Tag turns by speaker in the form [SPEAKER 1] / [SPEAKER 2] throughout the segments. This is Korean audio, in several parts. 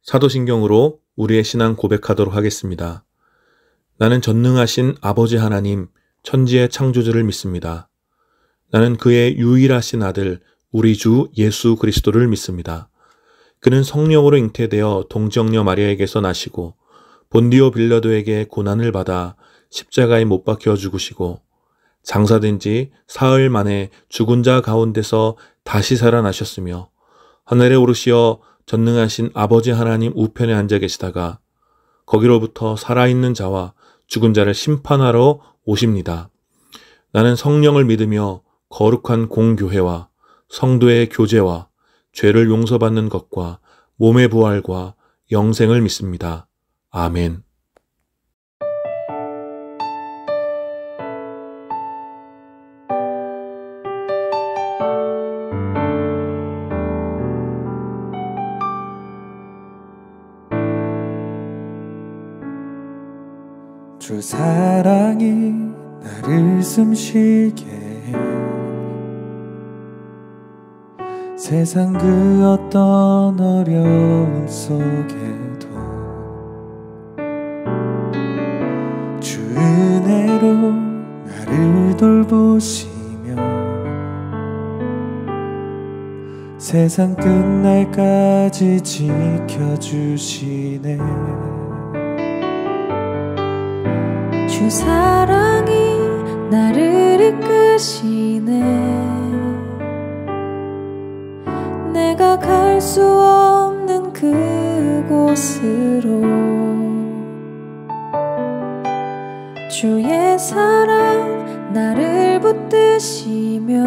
[SPEAKER 1] 사도신경으로 우리의 신앙 고백하도록 하겠습니다. 나는 전능하신 아버지 하나님, 천지의 창조주를 믿습니다. 나는 그의 유일하신 아들, 우리 주 예수 그리스도를 믿습니다. 그는 성령으로 잉태되어 동정녀 마리아에게서 나시고 본디오 빌라도에게 고난을 받아 십자가에 못 박혀 죽으시고 장사된 지 사흘 만에 죽은 자 가운데서 다시 살아나셨으며 하늘에 오르시어 전능하신 아버지 하나님 우편에 앉아 계시다가 거기로부터 살아있는 자와 죽은 자를 심판하러 오십니다. 나는 성령을 믿으며 거룩한 공교회와 성도의 교제와 죄를 용서받는 것과 몸의 부활과 영생을 믿습니다. 아멘.
[SPEAKER 2] 주 사랑이 나를 숨쉬게 해 세상 그 어떤 어려움 속에도 주 은혜로 나를 돌보시며 세상 끝날까지 지켜주시네.
[SPEAKER 3] 주 사랑이 나를 이끄시네. 내가 갈 수 없는 그곳으로 주의 사랑 나를 붙드시며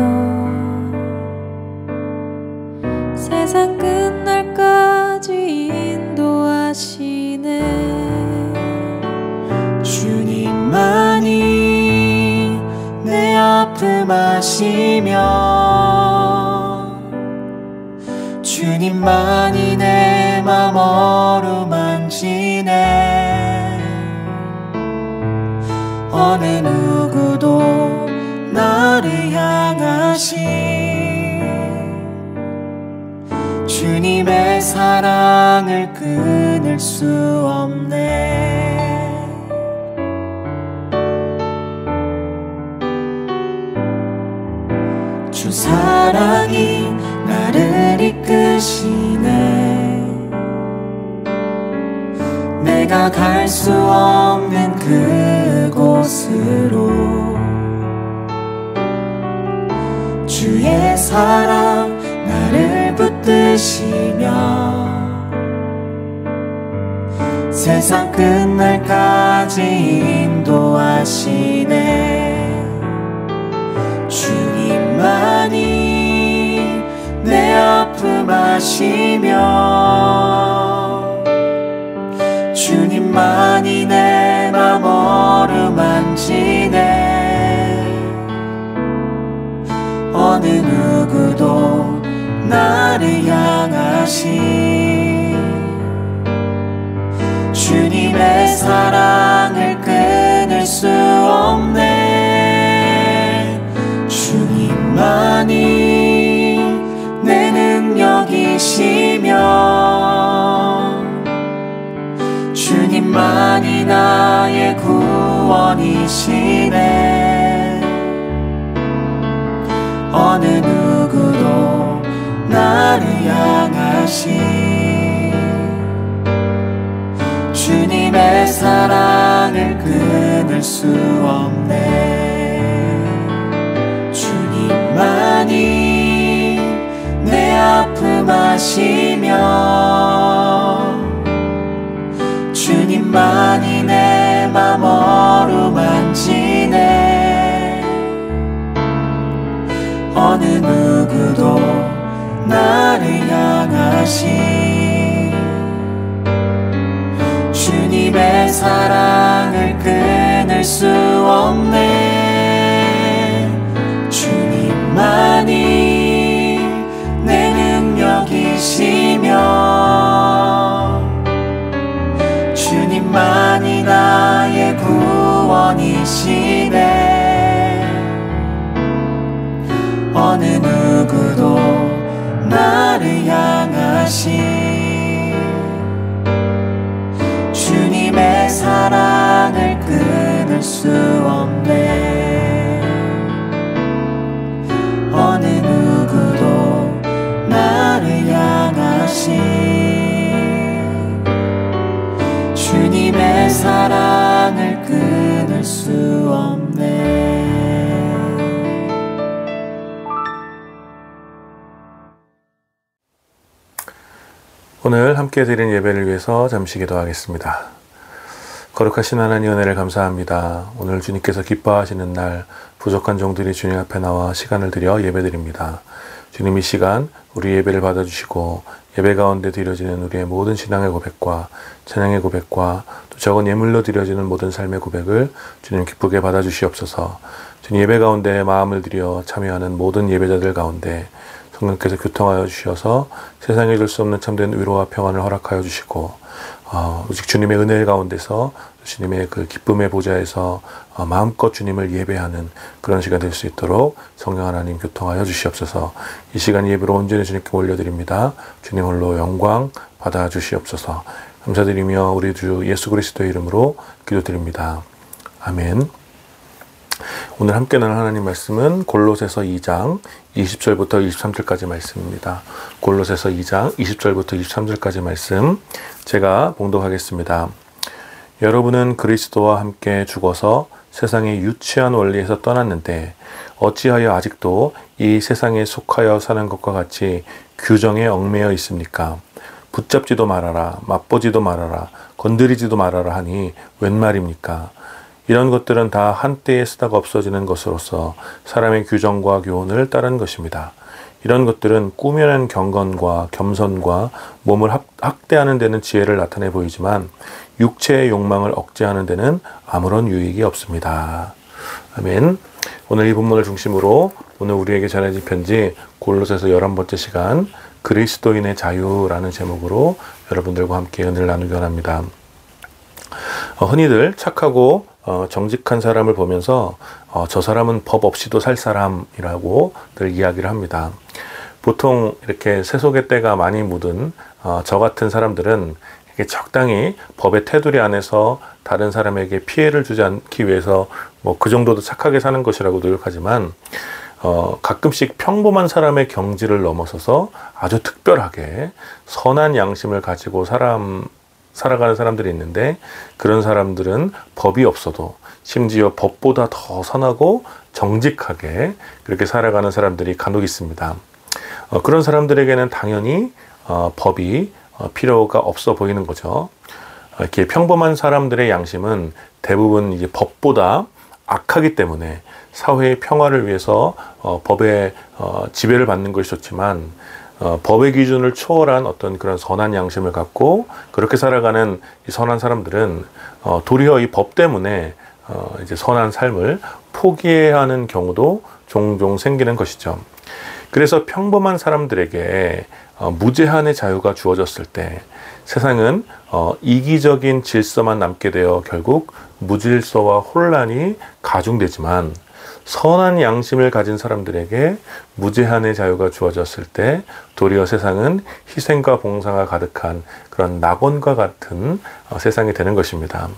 [SPEAKER 3] 세상 끝날까지 인도하시네.
[SPEAKER 2] 주님만이 내 아픔 아시며 주님만이 내 맘 어루만지네. 어느 누구도 나를 향하신 주님의 사랑을 끊을 수 없네. 주 사랑이 나를 이끄시네. 내가 갈 수 없는 그곳으로 주의 사랑 나를 붙드시며 세상 끝날까지 인도하시네. 주님만이 내 아픔 아시며 주님만이 내 맘 어루만지네. 어느 누구도 나를 향하신 주님의 사랑을 끊을 수 없네. 주님만이 내 능력이시며 주님만이 나의 구원이시네. 어느 누구도 나를 향하신 주님의 사랑을 끊을 수 없네. 주님만이 내 아픔 아시며 주님만이 내 맘 어루만지네. 어느 누구도 나를 향하신 주님의 사랑을 끊을 수 없네. 주님만이 내 능력이시며 주님만이 나의 구원이시네. 어느 누구도 나를 향하신 끊을 수 없네. 어느 누구도 나를 향하신 주님의 사랑을 끊을 수 없네.
[SPEAKER 1] 오늘 함께 드린 예배를 위해서 잠시 기도하겠습니다. 거룩하신 하나님 은혜를 감사합니다. 오늘 주님께서 기뻐하시는 날 부족한 종들이 주님 앞에 나와 시간을 드려 예배드립니다. 주님 이 시간 우리 예배를 받아주시고 예배 가운데 드려지는 우리의 모든 신앙의 고백과 찬양의 고백과 또 적은 예물로 드려지는 모든 삶의 고백을 주님 기쁘게 받아주시옵소서. 주님 예배 가운데 마음을 들여 참여하는 모든 예배자들 가운데 성령께서 교통하여 주셔서 세상에 줄 수 없는 참된 위로와 평안을 허락하여 주시고 오직 주님의 은혜 가운데서 주님의 그 기쁨의 보좌에서 마음껏 주님을 예배하는 그런 시간 될 수 있도록 성령 하나님 교통하여 주시옵소서. 이 시간 예배로 온전히 주님께 올려드립니다. 주님 홀로 영광 받아 주시옵소서. 감사드리며 우리 주 예수 그리스도의 이름으로 기도드립니다. 아멘. 오늘 함께 나눌 하나님 말씀은 골로새서 2장 20절부터 23절까지 말씀입니다. 골로새서 2장 20절부터 23절까지 말씀 제가 봉독하겠습니다. 여러분은 그리스도와 함께 죽어서 세상의 유치한 원리에서 떠났는데 어찌하여 아직도 이 세상에 속하여 사는 것과 같이 규정에 얽매여 있습니까? 붙잡지도 말아라, 맛보지도 말아라, 건드리지도 말아라 하니 웬 말입니까? 이런 것들은 다 한때에 쓰다가 없어지는 것으로서 사람의 규정과 교훈을 따른 것입니다. 이런 것들은 꾸며낸 경건과 겸손과 몸을 학대하는 데는 지혜를 나타내 보이지만 육체의 욕망을 억제하는 데는 아무런 유익이 없습니다. 아멘. 오늘 이 본문을 중심으로 오늘 우리에게 전해진 편지 골로새서 11번째 시간 그리스도인의 자유라는 제목으로 여러분들과 함께 은혜를 나누기 원합니다. 흔히들 착하고 정직한 사람을 보면서 저 사람은 법 없이도 살 사람이라고 늘 이야기를 합니다. 보통 이렇게 세속의 때가 많이 묻은 저 같은 사람들은 이렇게 적당히 법의 테두리 안에서 다른 사람에게 피해를 주지 않기 위해서 뭐 그 정도도 착하게 사는 것이라고 노력하지만 가끔씩 평범한 사람의 경지를 넘어서서 아주 특별하게 선한 양심을 가지고 살아가는 사람들이 있는데 그런 사람들은 법이 없어도 심지어 법보다 더 선하고 정직하게 그렇게 살아가는 사람들이 간혹 있습니다. 그런 사람들에게는 당연히 법이 필요가 없어 보이는 거죠. 이렇게 평범한 사람들의 양심은 대부분 이제 법보다 악하기 때문에 사회의 평화를 위해서 법의 지배를 받는 것이 좋지만 법의 기준을 초월한 어떤 그런 선한 양심을 갖고 그렇게 살아가는 이 선한 사람들은 도리어 이 법 때문에 이제 선한 삶을 포기해야 하는 경우도 종종 생기는 것이죠. 그래서 평범한 사람들에게 무제한의 자유가 주어졌을 때 세상은 이기적인 질서만 남게 되어 결국 무질서와 혼란이 가중되지만 선한 양심을 가진 사람들에게 무제한의 자유가 주어졌을 때 도리어 세상은 희생과 봉사가 가득한 그런 낙원과 같은 세상이 되는 것입니다.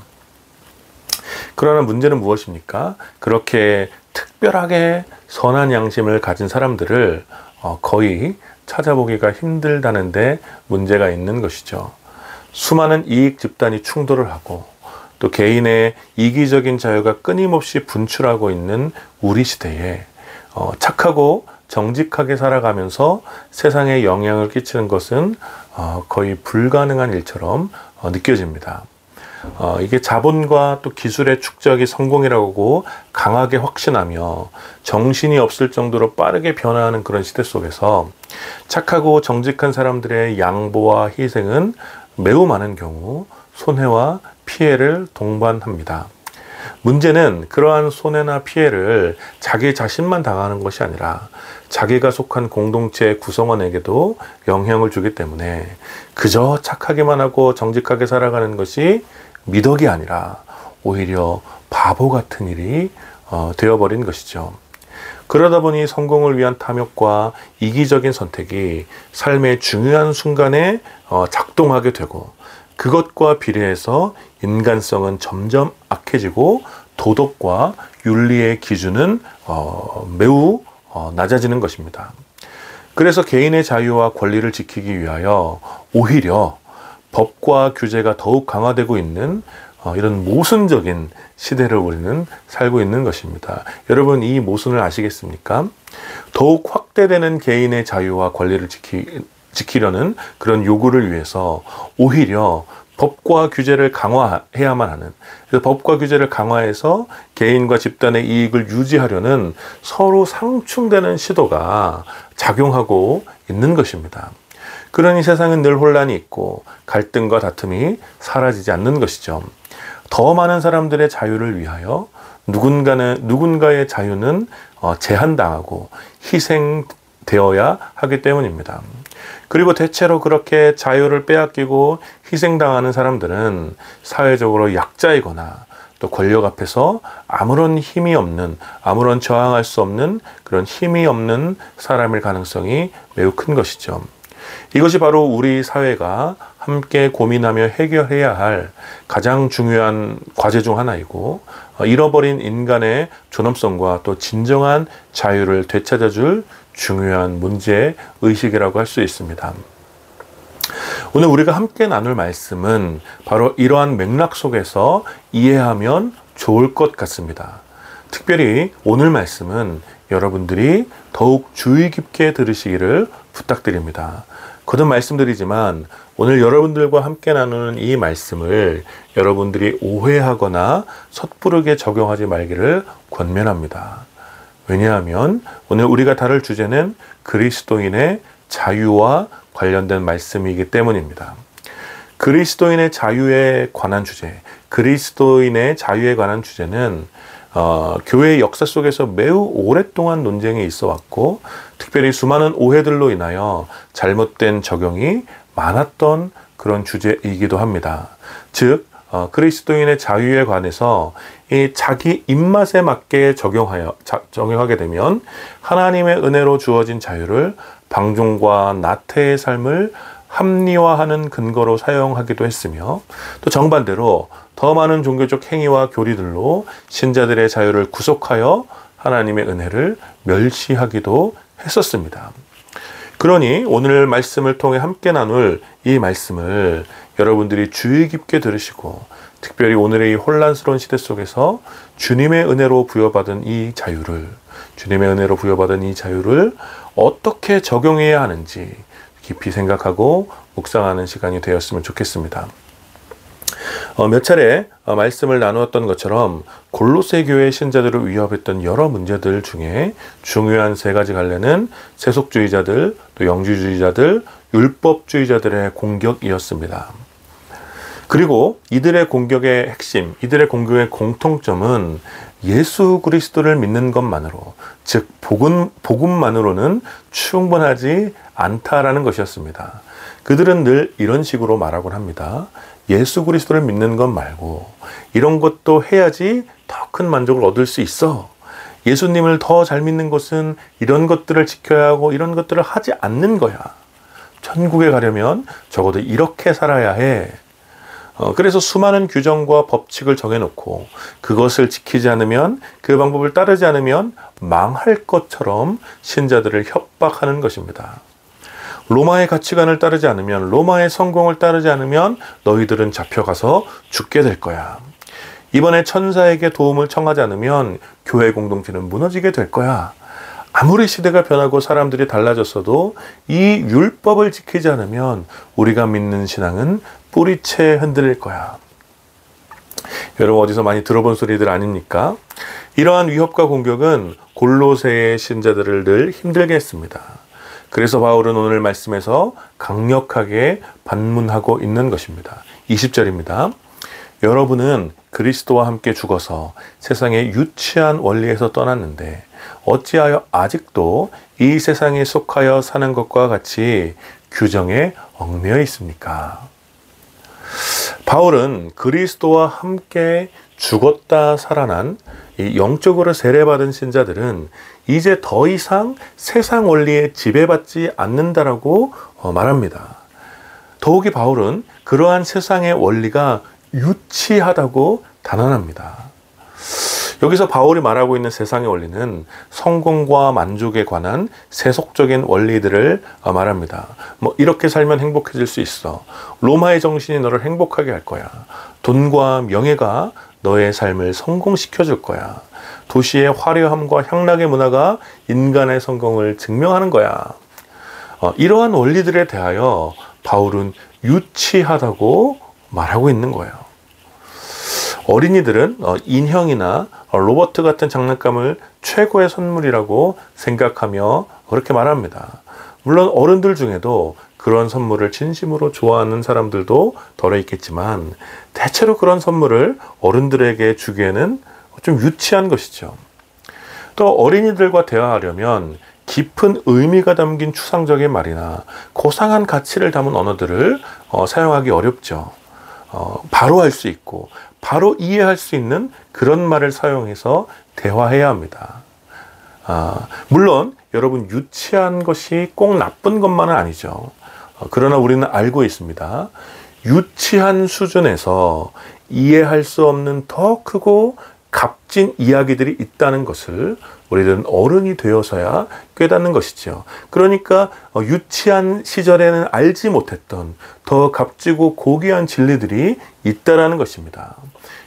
[SPEAKER 1] 그러나 문제는 무엇입니까? 그렇게 특별하게 선한 양심을 가진 사람들을 거의 찾아보기가 힘들다는데 문제가 있는 것이죠. 수많은 이익 집단이 충돌을 하고 또 개인의 이기적인 자유가 끊임없이 분출하고 있는 우리 시대에 착하고 정직하게 살아가면서 세상에 영향을 끼치는 것은 거의 불가능한 일처럼 느껴집니다. 이게 자본과 또 기술의 축적이 성공이라고 강하게 확신하며 정신이 없을 정도로 빠르게 변화하는 그런 시대 속에서 착하고 정직한 사람들의 양보와 희생은 매우 많은 경우 손해와 피해를 동반합니다. 문제는 그러한 손해나 피해를 자기 자신만 당하는 것이 아니라 자기가 속한 공동체의 구성원에게도 영향을 주기 때문에 그저 착하게만 하고 정직하게 살아가는 것이 미덕이 아니라 오히려 바보 같은 일이 되어버린 것이죠. 그러다 보니 성공을 위한 탐욕과 이기적인 선택이 삶의 중요한 순간에 작동하게 되고 그것과 비례해서 인간성은 점점 악해지고 도덕과 윤리의 기준은 매우 낮아지는 것입니다. 그래서 개인의 자유와 권리를 지키기 위하여 오히려 법과 규제가 더욱 강화되고 있는 이런 모순적인 시대를 우리는 살고 있는 것입니다. 여러분, 이 모순을 아시겠습니까? 더욱 확대되는 개인의 자유와 권리를 지키려는 그런 요구를 위해서 오히려 법과 규제를 강화해야만 하는, 그래서 법과 규제를 강화해서 개인과 집단의 이익을 유지하려는 서로 상충되는 시도가 작용하고 있는 것입니다. 그러니 세상은 늘 혼란이 있고 갈등과 다툼이 사라지지 않는 것이죠. 더 많은 사람들의 자유를 위하여 누군가의 자유는 제한당하고 희생되어야 하기 때문입니다. 그리고 대체로 그렇게 자유를 빼앗기고 희생당하는 사람들은 사회적으로 약자이거나 또 권력 앞에서 아무런 힘이 없는, 아무런 저항할 수 없는 그런 힘이 없는 사람일 가능성이 매우 큰 것이죠. 이것이 바로 우리 사회가 함께 고민하며 해결해야 할 가장 중요한 과제 중 하나이고, 잃어버린 인간의 존엄성과 또 진정한 자유를 되찾아줄 중요한 문제의식이라고 할 수 있습니다. 오늘 우리가 함께 나눌 말씀은 바로 이러한 맥락 속에서 이해하면 좋을 것 같습니다. 특별히 오늘 말씀은 여러분들이 더욱 주의 깊게 들으시기를 부탁드립니다. 거듭 말씀드리지만 오늘 여러분들과 함께 나누는 이 말씀을 여러분들이 오해하거나 섣부르게 적용하지 말기를 권면합니다. 왜냐하면 오늘 우리가 다룰 주제는 그리스도인의 자유와 관련된 말씀이기 때문입니다. 그리스도인의 자유에 관한 주제, 그리스도인의 자유에 관한 주제는 교회의 역사 속에서 매우 오랫동안 논쟁이 있어 왔고, 특별히 수많은 오해들로 인하여 잘못된 적용이 많았던 그런 주제이기도 합니다. 즉, 그리스도인의 자유에 관해서 이 자기 입맛에 맞게 적용하게 되면 하나님의 은혜로 주어진 자유를 방종과 나태의 삶을 합리화하는 근거로 사용하기도 했으며, 또 정반대로 더 많은 종교적 행위와 교리들로 신자들의 자유를 구속하여 하나님의 은혜를 멸시하기도 했었습니다. 그러니 오늘 말씀을 통해 함께 나눌 이 말씀을 여러분들이 주의 깊게 들으시고, 특별히 오늘의 이 혼란스러운 시대 속에서 주님의 은혜로 부여받은 이 자유를 어떻게 적용해야 하는지 깊이 생각하고 묵상하는 시간이 되었으면 좋겠습니다. 몇 차례 말씀을 나누었던 것처럼 골로새 교회 신자들을 위협했던 여러 문제들 중에 중요한 세 가지 갈래는 세속주의자들, 또 영주주의자들, 율법주의자들의 공격이었습니다. 그리고 이들의 공격의 핵심, 이들의 공격의 공통점은 예수 그리스도를 믿는 것만으로, 즉 복음만으로는 충분하지 않다라는 것이었습니다. 그들은 늘 이런 식으로 말하곤 합니다. 예수 그리스도를 믿는 것 말고 이런 것도 해야지 더 큰 만족을 얻을 수 있어. 예수님을 더 잘 믿는 것은 이런 것들을 지켜야 하고 이런 것들을 하지 않는 거야. 천국에 가려면 적어도 이렇게 살아야 해. 그래서 수많은 규정과 법칙을 정해놓고 그것을 지키지 않으면, 그 방법을 따르지 않으면 망할 것처럼 신자들을 협박하는 것입니다. 로마의 가치관을 따르지 않으면, 로마의 성공을 따르지 않으면 너희들은 잡혀가서 죽게 될 거야. 이번에 천사에게 도움을 청하지 않으면 교회 공동체는 무너지게 될 거야. 아무리 시대가 변하고 사람들이 달라졌어도 이 율법을 지키지 않으면 우리가 믿는 신앙은 뿌리채 흔들릴 거야. 여러분 어디서 많이 들어본 소리들 아닙니까? 이러한 위협과 공격은 골로새의 신자들을 늘 힘들게 했습니다. 그래서 바울은 오늘 말씀에서 강력하게 반문하고 있는 것입니다. 20절입니다. 여러분은 그리스도와 함께 죽어서 세상의 유치한 원리에서 떠났는데 어찌하여 아직도 이 세상에 속하여 사는 것과 같이 규정에 얽매여 있습니까? 바울은 그리스도와 함께 죽었다 살아난 이 영적으로 세례받은 신자들은 이제 더 이상 세상 원리에 지배받지 않는다라고 말합니다. 더욱이 바울은 그러한 세상의 원리가 유치하다고 단언합니다. 여기서 바울이 말하고 있는 세상의 원리는 성공과 만족에 관한 세속적인 원리들을 말합니다. 뭐 이렇게 살면 행복해질 수 있어. 로마의 정신이 너를 행복하게 할 거야. 돈과 명예가 너의 삶을 성공시켜 줄 거야. 도시의 화려함과 향락의 문화가 인간의 성공을 증명하는 거야. 이러한 원리들에 대하여 바울은 유치하다고 말하고 있는 거예요. 어린이들은 인형이나 로봇 같은 장난감을 최고의 선물이라고 생각하며 그렇게 말합니다. 물론 어른들 중에도 그런 선물을 진심으로 좋아하는 사람들도 덜어 있겠지만 대체로 그런 선물을 어른들에게 주기에는 좀 유치한 것이죠. 또 어린이들과 대화하려면 깊은 의미가 담긴 추상적인 말이나 고상한 가치를 담은 언어들을 사용하기 어렵죠. 바로 할 수 있고 바로 이해할 수 있는 그런 말을 사용해서 대화해야 합니다. 물론 여러분 유치한 것이 꼭 나쁜 것만은 아니죠. 그러나 우리는 알고 있습니다. 유치한 수준에서 이해할 수 없는 더 크고 값진 이야기들이 있다는 것을 우리들은 어른이 되어서야 깨닫는 것이죠. 그러니까 유치한 시절에는 알지 못했던 더 값지고 고귀한 진리들이 있다라는 것입니다.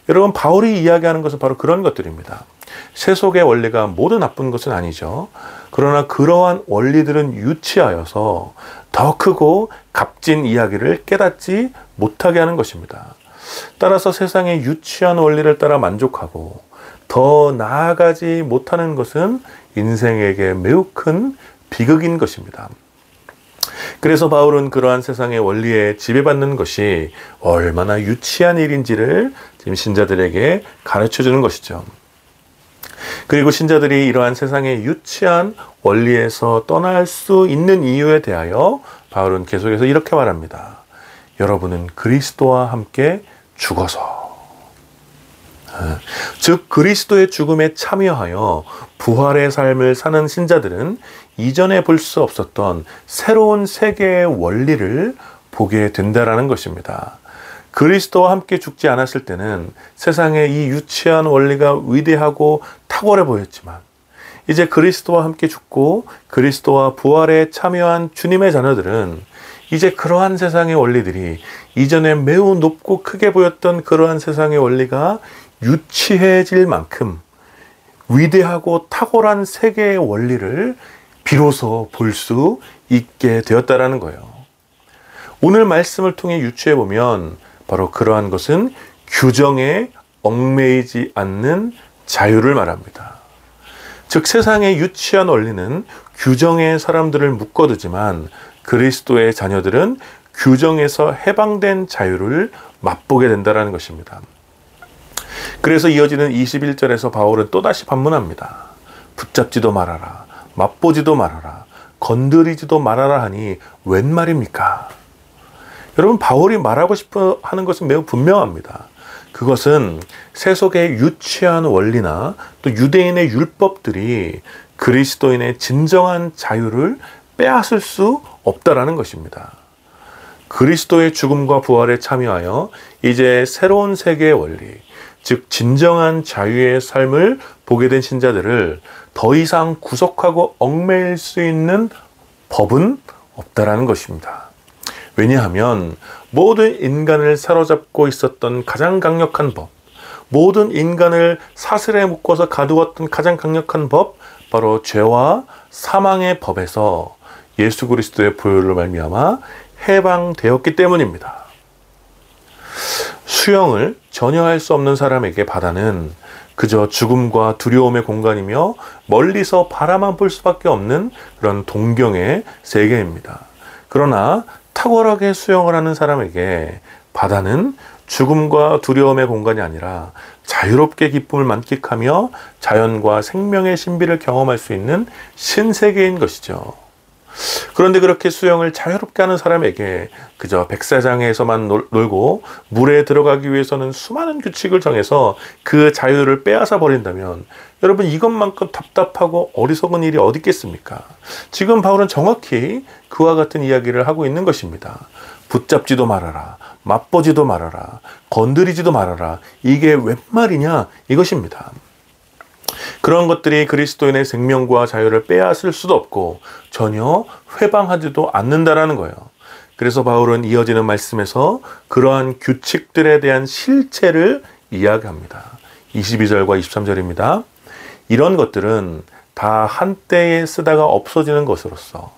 [SPEAKER 1] 여러분, 바울이 이야기하는 것은 바로 그런 것들입니다. 세속의 원리가 모두 나쁜 것은 아니죠. 그러나 그러한 원리들은 유치하여서 더 크고 값진 이야기를 깨닫지 못하게 하는 것입니다. 따라서 세상의 유치한 원리를 따라 만족하고 더 나아가지 못하는 것은 인생에게 매우 큰 비극인 것입니다. 그래서 바울은 그러한 세상의 원리에 지배받는 것이 얼마나 유치한 일인지를 지금 신자들에게 가르쳐 주는 것이죠. 그리고 신자들이 이러한 세상의 유치한 원리에서 떠날 수 있는 이유에 대하여 바울은 계속해서 이렇게 말합니다. 여러분은 그리스도와 함께 죽어서, 즉 그리스도의 죽음에 참여하여 부활의 삶을 사는 신자들은 이전에 볼 수 없었던 새로운 세계의 원리를 보게 된다라는 것입니다. 그리스도와 함께 죽지 않았을 때는 세상의 이 유치한 원리가 위대하고 탁월해 보였지만 이제 그리스도와 함께 죽고 그리스도와 부활에 참여한 주님의 자녀들은 이제 그러한 세상의 원리들이 이전에 매우 높고 크게 보였던 그러한 세상의 원리가 유치해질 만큼 위대하고 탁월한 세계의 원리를 비로소 볼 수 있게 되었다라는 거예요. 오늘 말씀을 통해 유추해 보면 바로 그러한 것은 규정에 얽매이지 않는 자유를 말합니다. 즉 세상의 유치한 원리는 규정에 사람들을 묶어두지만 그리스도의 자녀들은 규정에서 해방된 자유를 맛보게 된다는 것입니다. 그래서 이어지는 21절에서 바울은 또다시 반문합니다. 붙잡지도 말아라, 맛보지도 말아라, 건드리지도 말아라 하니 웬 말입니까? 여러분, 바울이 말하고 싶어 하는 것은 매우 분명합니다. 그것은 세속의 유치한 원리나 또 유대인의 율법들이 그리스도인의 진정한 자유를 빼앗을 수 없다라는 것입니다. 그리스도의 죽음과 부활에 참여하여 이제 새로운 세계의 원리, 즉 진정한 자유의 삶을 보게 된 신자들을 더 이상 구속하고 얽매일 수 있는 법은 없다라는 것입니다. 왜냐하면 모든 인간을 사로잡고 있었던 가장 강력한 법, 모든 인간을 사슬에 묶어서 가두었던 가장 강력한 법, 바로 죄와 사망의 법에서 예수 그리스도의 보혈로 말미암아 해방되었기 때문입니다. 수영을 전혀 할 수 없는 사람에게 바다는 그저 죽음과 두려움의 공간이며 멀리서 바라만 볼 수밖에 없는 그런 동경의 세계입니다. 그러나 탁월하게 수영을 하는 사람에게 바다는 죽음과 두려움의 공간이 아니라 자유롭게 기쁨을 만끽하며 자연과 생명의 신비를 경험할 수 있는 신세계인 것이죠. 그런데 그렇게 수영을 자유롭게 하는 사람에게 그저 백사장에서만 놀고 물에 들어가기 위해서는 수많은 규칙을 정해서 그 자유를 빼앗아 버린다면 여러분, 이것만큼 답답하고 어리석은 일이 어디 있겠습니까? 지금 바울은 정확히 그와 같은 이야기를 하고 있는 것입니다. 붙잡지도 말아라, 맛보지도 말아라, 건드리지도 말아라. 이게 웬 말이냐? 이것입니다. 그런 것들이 그리스도인의 생명과 자유를 빼앗을 수도 없고 전혀 회방하지도 않는다라는 거예요. 그래서 바울은 이어지는 말씀에서 그러한 규칙들에 대한 실체를 이야기합니다. 22절과 23절입니다. 이런 것들은 다 한때에 쓰다가 없어지는 것으로서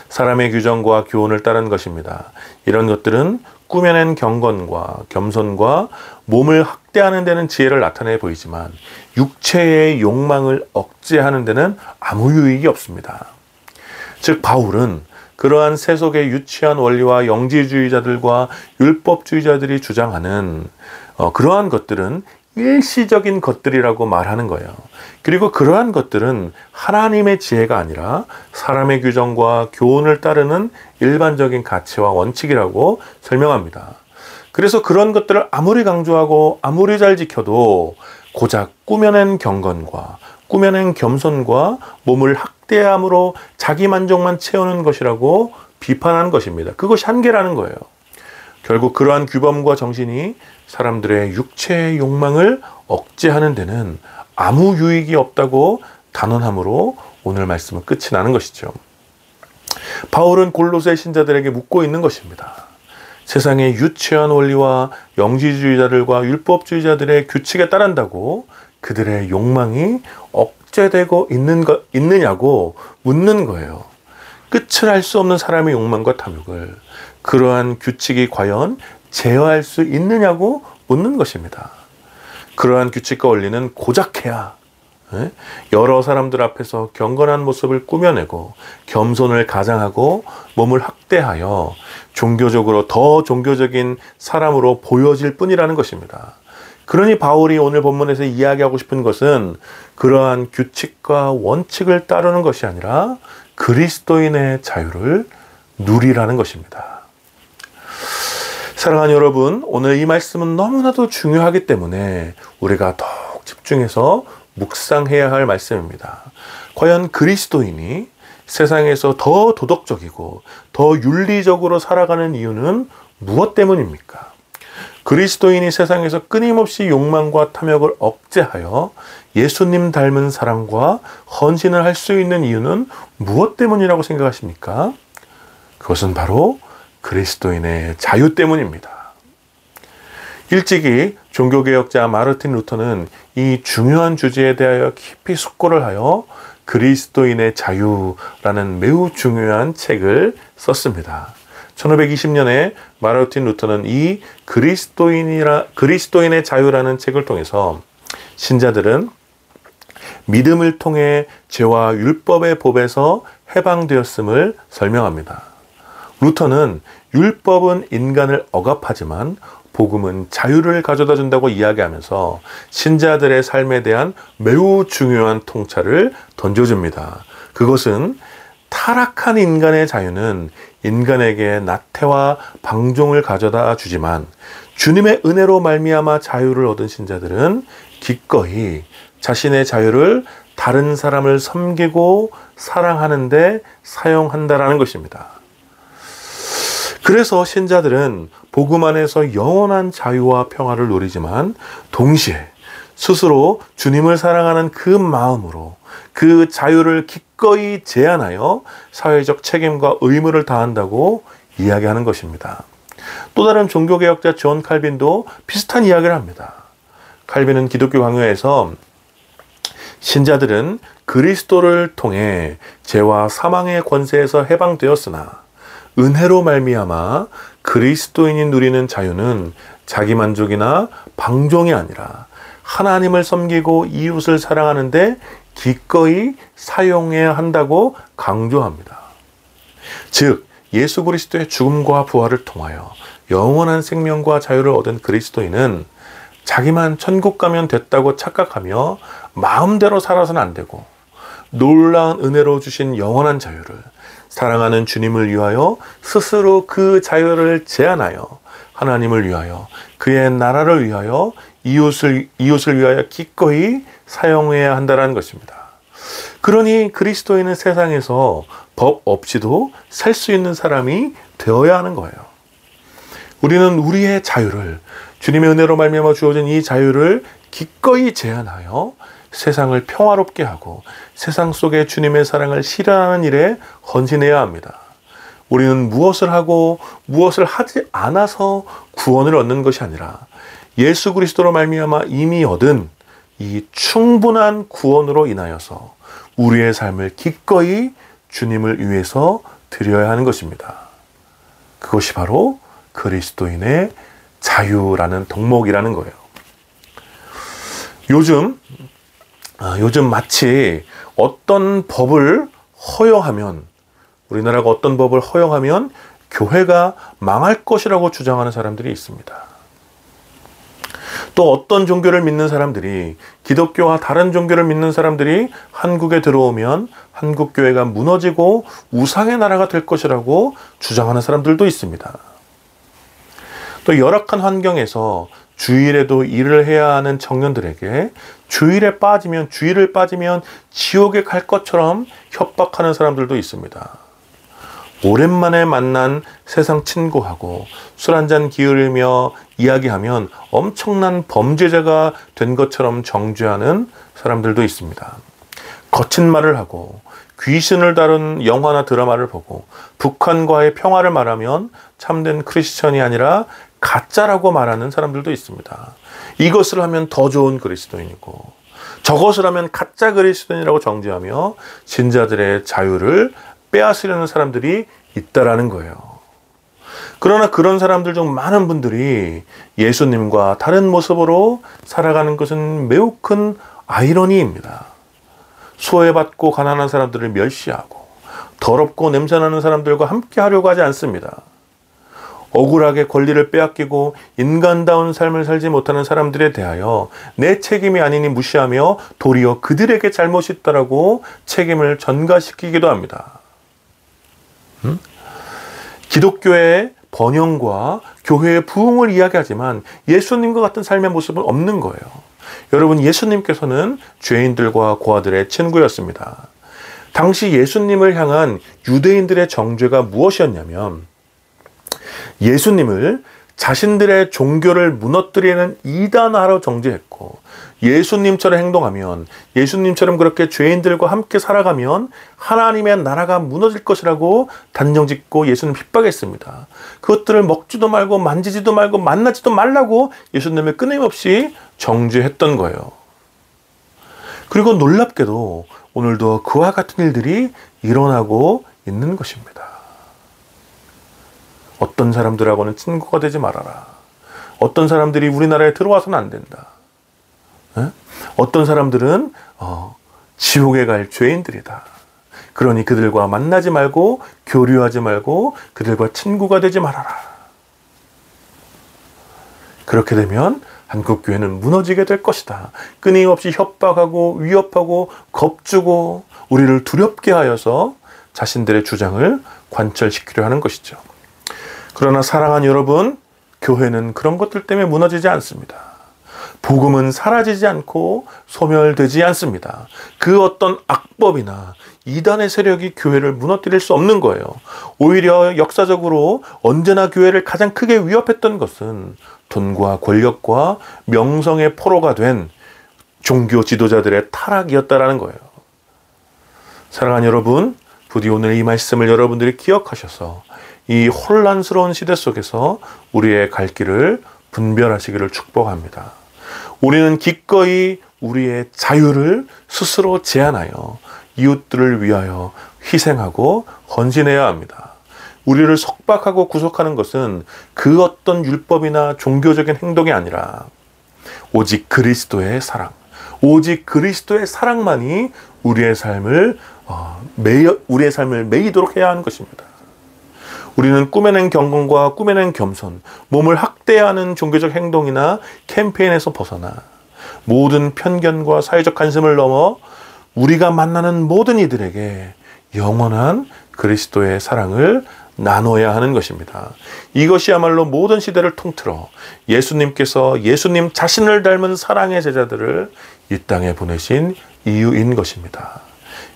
[SPEAKER 1] 사람의 규정과 교훈을 따른 것입니다. 이런 것들은 꾸며낸 경건과 겸손과 몸을 학대하는 데는 지혜를 나타내 보이지만 육체의 욕망을 억제하는 데는 아무 유익이 없습니다. 즉 바울은 그러한 세속의 유치한 원리와 영지주의자들과 율법주의자들이 주장하는 그러한 것들은 일시적인 것들이라고 말하는 거예요. 그리고 그러한 것들은 하나님의 지혜가 아니라 사람의 규정과 교훈을 따르는 일반적인 가치와 원칙이라고 설명합니다. 그래서 그런 것들을 아무리 강조하고 아무리 잘 지켜도 고작 꾸며낸 경건과 꾸며낸 겸손과 몸을 학대함으로 자기 만족만 채우는 것이라고 비판하는 것입니다. 그것이 한계라는 거예요. 결국 그러한 규범과 정신이 사람들의 육체의 욕망을 억제하는 데는 아무 유익이 없다고 단언함으로 오늘 말씀은 끝이 나는 것이죠. 바울은 골로새 신자들에게 묻고 있는 것입니다. 세상의 유치한 원리와 영지주의자들과 율법주의자들의 규칙에 따른다고 그들의 욕망이 억제되고 있느냐고 묻는 거예요. 끝을 알 수 없는 사람의 욕망과 탐욕을 그러한 규칙이 과연 제어할 수 있느냐고 묻는 것입니다. 그러한 규칙과 원리는 고작해야 여러 사람들 앞에서 경건한 모습을 꾸며내고 겸손을 가장하고 몸을 학대하여 종교적으로 더 종교적인 사람으로 보여질 뿐이라는 것입니다. 그러니 바울이 오늘 본문에서 이야기하고 싶은 것은 그러한 규칙과 원칙을 따르는 것이 아니라 그리스도인의 자유를 누리라는 것입니다. 사랑하는 여러분, 오늘 이 말씀은 너무나도 중요하기 때문에 우리가 더욱 집중해서 묵상해야 할 말씀입니다. 과연 그리스도인이 세상에서 더 도덕적이고 더 윤리적으로 살아가는 이유는 무엇 때문입니까? 그리스도인이 세상에서 끊임없이 욕망과 탐욕을 억제하여 예수님 닮은 사랑과 헌신을 할 수 있는 이유는 무엇 때문이라고 생각하십니까? 그것은 바로 그리스도인의 자유 때문입니다. 일찍이 종교개혁자 마르틴 루터는 이 중요한 주제에 대하여 깊이 숙고를 하여 그리스도인의 자유라는 매우 중요한 책을 썼습니다. 1520년에 마르틴 루터는 이 그리스도인의 자유라는 책을 통해서 신자들은 믿음을 통해 죄와 율법의 법에서 해방되었음을 설명합니다. 루터는 율법은 인간을 억압하지만 복음은 자유를 가져다 준다고 이야기하면서 신자들의 삶에 대한 매우 중요한 통찰을 던져줍니다. 그것은 타락한 인간의 자유는 인간에게 나태와 방종을 가져다 주지만 주님의 은혜로 말미암아 자유를 얻은 신자들은 기꺼이 자신의 자유를 다른 사람을 섬기고 사랑하는 데 사용한다라는 것입니다. 그래서 신자들은 복음 안에서 영원한 자유와 평화를 누리지만 동시에 스스로 주님을 사랑하는 그 마음으로 그 자유를 기꺼이 제한하여 사회적 책임과 의무를 다한다고 이야기하는 것입니다. 또 다른 종교개혁자 존 칼빈도 비슷한 이야기를 합니다. 칼빈은 기독교 강요에서 신자들은 그리스도를 통해 죄와 사망의 권세에서 해방되었으나 은혜로 말미암아 그리스도인이 누리는 자유는 자기만족이나 방종이 아니라 하나님을 섬기고 이웃을 사랑하는데 기꺼이 사용해야 한다고 강조합니다. 즉 예수 그리스도의 죽음과 부활을 통하여 영원한 생명과 자유를 얻은 그리스도인은 자기만 천국 가면 됐다고 착각하며 마음대로 살아서는 안 되고 놀라운 은혜로 주신 영원한 자유를 사랑하는 주님을 위하여 스스로 그 자유를 제한하여 하나님을 위하여 그의 나라를 위하여 이웃을 위하여 기꺼이 사용해야 한다는 것입니다. 그러니 그리스도인은 세상에서 법 없이도 살 수 있는 사람이 되어야 하는 거예요. 우리는 우리의 자유를 주님의 은혜로 말미암아 주어진 이 자유를 기꺼이 제한하여 세상을 평화롭게 하고 세상 속에 주님의 사랑을 실현하는 일에 헌신해야 합니다. 우리는 무엇을 하고 무엇을 하지 않아서 구원을 얻는 것이 아니라 예수 그리스도로 말미암아 이미 얻은 이 충분한 구원으로 인하여서 우리의 삶을 기꺼이 주님을 위해서 드려야 하는 것입니다. 그것이 바로 그리스도인의 자유라는 덕목이라는 거예요. 요즘 마치 어떤 법을 허용하면, 우리나라가 어떤 법을 허용하면 교회가 망할 것이라고 주장하는 사람들이 있습니다. 또 어떤 종교를 믿는 사람들이, 기독교와 다른 종교를 믿는 사람들이 한국에 들어오면 한국 교회가 무너지고 우상의 나라가 될 것이라고 주장하는 사람들도 있습니다. 또 열악한 환경에서 주일에도 일을 해야 하는 청년들에게 주일을 빠지면 지옥에 갈 것처럼 협박하는 사람들도 있습니다. 오랜만에 만난 세상 친구하고 술 한잔 기울이며 이야기하면 엄청난 범죄자가 된 것처럼 정죄하는 사람들도 있습니다. 거친 말을 하고 귀신을 다룬 영화나 드라마를 보고 북한과의 평화를 말하면 참된 크리스천이 아니라 가짜라고 말하는 사람들도 있습니다. 이것을 하면 더 좋은 그리스도인이고 저것을 하면 가짜 그리스도인이라고 정죄하며 신자들의 자유를 빼앗으려는 사람들이 있다라는 거예요. 그러나 그런 사람들 중 많은 분들이 예수님과 다른 모습으로 살아가는 것은 매우 큰 아이러니입니다. 소외받고 가난한 사람들을 멸시하고 더럽고 냄새나는 사람들과 함께 하려고 하지 않습니다. 억울하게 권리를 빼앗기고 인간다운 삶을 살지 못하는 사람들에 대하여 내 책임이 아니니 무시하며 도리어 그들에게 잘못이 있다라고 책임을 전가시키기도 합니다. 기독교의 번영과 교회의 부흥을 이야기하지만 예수님과 같은 삶의 모습은 없는 거예요. 여러분, 예수님께서는 죄인들과 고아들의 친구였습니다. 당시 예수님을 향한 유대인들의 정죄가 무엇이었냐면 예수님을 자신들의 종교를 무너뜨리는 이단화로 정죄했고, 예수님처럼 행동하면, 예수님처럼 그렇게 죄인들과 함께 살아가면 하나님의 나라가 무너질 것이라고 단정짓고 예수님 핍박했습니다. 그것들을 먹지도 말고 만지지도 말고 만나지도 말라고 예수님을 끊임없이 정죄했던 거예요. 그리고 놀랍게도 오늘도 그와 같은 일들이 일어나고 있는 것입니다. 어떤 사람들하고는 친구가 되지 말아라. 어떤 사람들이 우리나라에 들어와서는 안 된다. 어떤 사람들은 지옥에 갈 죄인들이다. 그러니 그들과 만나지 말고 교류하지 말고 그들과 친구가 되지 말아라. 그렇게 되면 한국교회는 무너지게 될 것이다. 끊임없이 협박하고 위협하고 겁주고 우리를 두렵게 하여서 자신들의 주장을 관철시키려 하는 것이죠. 그러나 사랑하는 여러분, 교회는 그런 것들 때문에 무너지지 않습니다. 복음은 사라지지 않고 소멸되지 않습니다. 그 어떤 악법이나 이단의 세력이 교회를 무너뜨릴 수 없는 거예요. 오히려 역사적으로 언제나 교회를 가장 크게 위협했던 것은 돈과 권력과 명성의 포로가 된 종교 지도자들의 타락이었다라는 거예요. 사랑하는 여러분, 부디 오늘 이 말씀을 여러분들이 기억하셔서 이 혼란스러운 시대 속에서 우리의 갈 길을 분별하시기를 축복합니다. 우리는 기꺼이 우리의 자유를 스스로 제한하여 이웃들을 위하여 희생하고 헌신해야 합니다. 우리를 속박하고 구속하는 것은 그 어떤 율법이나 종교적인 행동이 아니라 오직 그리스도의 사랑, 오직 그리스도의 사랑만이 우리의 삶을 매이도록 해야 하는 것입니다. 우리는 꾸며낸 경건과 꾸며낸 겸손, 몸을 학대하는 종교적 행동이나 캠페인에서 벗어나 모든 편견과 사회적 관심을 넘어 우리가 만나는 모든 이들에게 영원한 그리스도의 사랑을 나눠야 하는 것입니다. 이것이야말로 모든 시대를 통틀어 예수님께서 예수님 자신을 닮은 사랑의 제자들을 이 땅에 보내신 이유인 것입니다.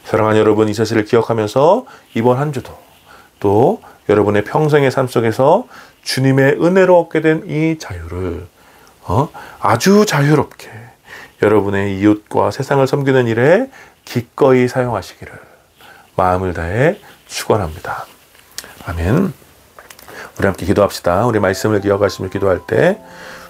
[SPEAKER 1] 사랑하는 여러분, 이 사실을 기억하면서 이번 한 주도 또 여러분의 평생의 삶 속에서 주님의 은혜로 얻게 된 이 자유를 아주 자유롭게 여러분의 이웃과 세상을 섬기는 일에 기꺼이 사용하시기를 마음을 다해 축원합니다. 아멘. 우리 함께 기도합시다. 우리 말씀을 기억하시며 기도할 때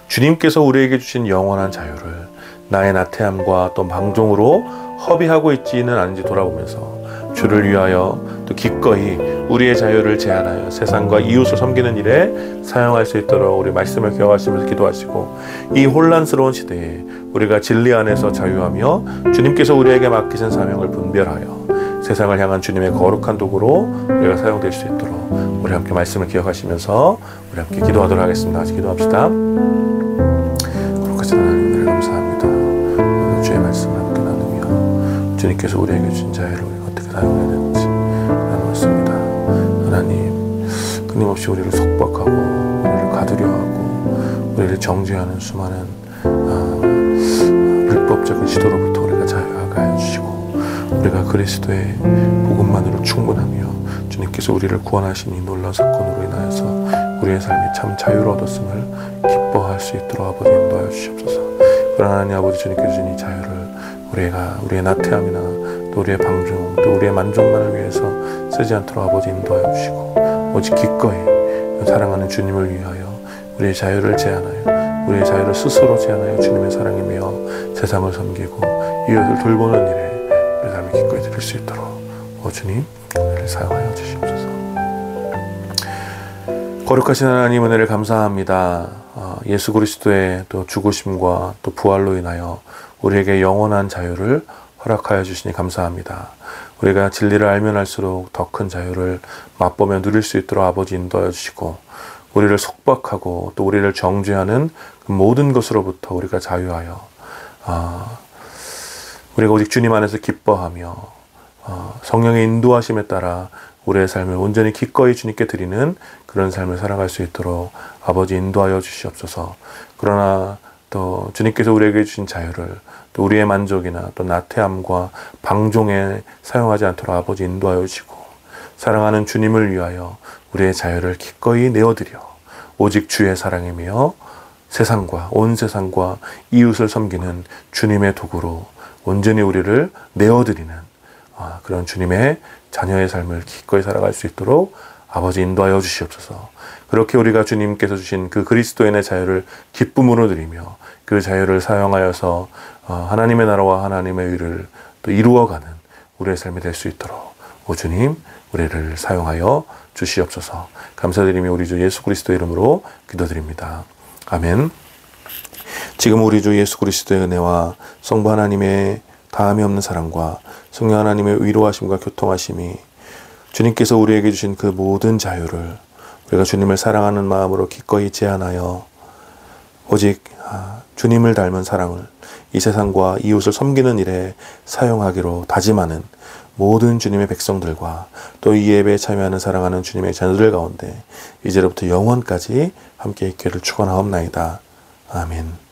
[SPEAKER 1] 주님께서 우리에게 주신 영원한 자유를 나의 나태함과 또 방종으로 허비하고 있지는 않은지 돌아보면서 주를 위하여 또 기꺼이 우리의 자유를 제한하여 세상과 이웃을 섬기는 일에 사용할 수 있도록 우리 말씀을 기억하시면서 기도하시고, 이 혼란스러운 시대에 우리가 진리 안에서 자유하며 주님께서 우리에게 맡기신 사명을 분별하여 세상을 향한 주님의 거룩한 도구로 우리가 사용될 수 있도록 우리 함께 말씀을 기억하시면서 우리 함께 기도하도록 하겠습니다. 같이 기도합시다. 거룩하신 하나님, 은혜를 감사합니다. 오늘 주의 말씀을 함께 나누며 주님께서 우리에게 주신 자유를 우리가 어떻게 사용해야 되는지 나누었습니다. 하나님, 끊임없이 우리를 속박하고 우리를 가두려하고 우리를 정죄하는 수많은 율법적인 시도로부터 우리가 자유하게 하여 주시고, 우리가 그리스도의 복음만으로 충분하며 주님께서 우리를 구원하신 이 놀라운 사건으로 인하여서 우리의 삶이 참 자유를 얻었음을 기뻐할 수 있도록 아버지 인도하여 주시옵소서. 그러나 하나님 아버지, 주님께서 주신 이 자유를 우리가 우리의 나태함이나 또 우리의 방종 또 우리의 만족만을 위해서 쓰지 않도록 아버지 인도하여 주시고, 오직 기꺼이 사랑하는 주님을 위하여 우리의 자유를 제한하여 우리의 자유를 스스로 제한하여 주님의 사랑이며 세상을 섬기고 이웃을 돌보는 일에 우리 삶을 기꺼이 드릴 수 있도록 주님 은혜를 사용하여 주시옵소서. 거룩하신 하나님, 은혜를 감사합니다. 예수 그리스도의 또 죽으심과 또 부활로 인하여 우리에게 영원한 자유를 허락하여 주시니 감사합니다. 우리가 진리를 알면 알수록 더 큰 자유를 맛보며 누릴 수 있도록 아버지 인도하여 주시고, 우리를 속박하고 또 우리를 정죄하는 그 모든 것으로부터 우리가 자유하여 우리가 오직 주님 안에서 기뻐하며 성령의 인도하심에 따라 우리의 삶을 온전히 기꺼이 주님께 드리는 그런 삶을 살아갈 수 있도록 아버지 인도하여 주시옵소서. 그러나 또 주님께서 우리에게 주신 자유를 또 우리의 만족이나 또 나태함과 방종에 사용하지 않도록 아버지 인도하여 주시고, 사랑하는 주님을 위하여 우리의 자유를 기꺼이 내어드려 오직 주의 사랑이며 세상과 온 세상과 이웃을 섬기는 주님의 도구로 온전히 우리를 내어드리는 그런 주님의 자녀의 삶을 기꺼이 살아갈 수 있도록 아버지 인도하여 주시옵소서. 그렇게 우리가 주님께서 주신 그 그리스도인의 자유를 기쁨으로 드리며 그 자유를 사용하여서 하나님의 나라와 하나님의 의를 또 이루어가는 우리의 삶이 될 수 있도록 오 주님, 우리를 사용하여 주시옵소서. 감사드리며 우리 주 예수 그리스도의 이름으로 기도드립니다. 아멘. 지금 우리 주 예수 그리스도의 은혜와 성부 하나님의 다함이 없는 사랑과 성령 하나님의 위로하심과 교통하심이, 주님께서 우리에게 주신 그 모든 자유를 우리가 주님을 사랑하는 마음으로 기꺼이 제한하여 오직 주님을 닮은 사랑을 이 세상과 이웃을 섬기는 일에 사용하기로 다짐하는 모든 주님의 백성들과 또 이 예배에 참여하는 사랑하는 주님의 자녀들 가운데 이제로부터 영원까지 함께 있기를 축원하옵나이다. 아멘.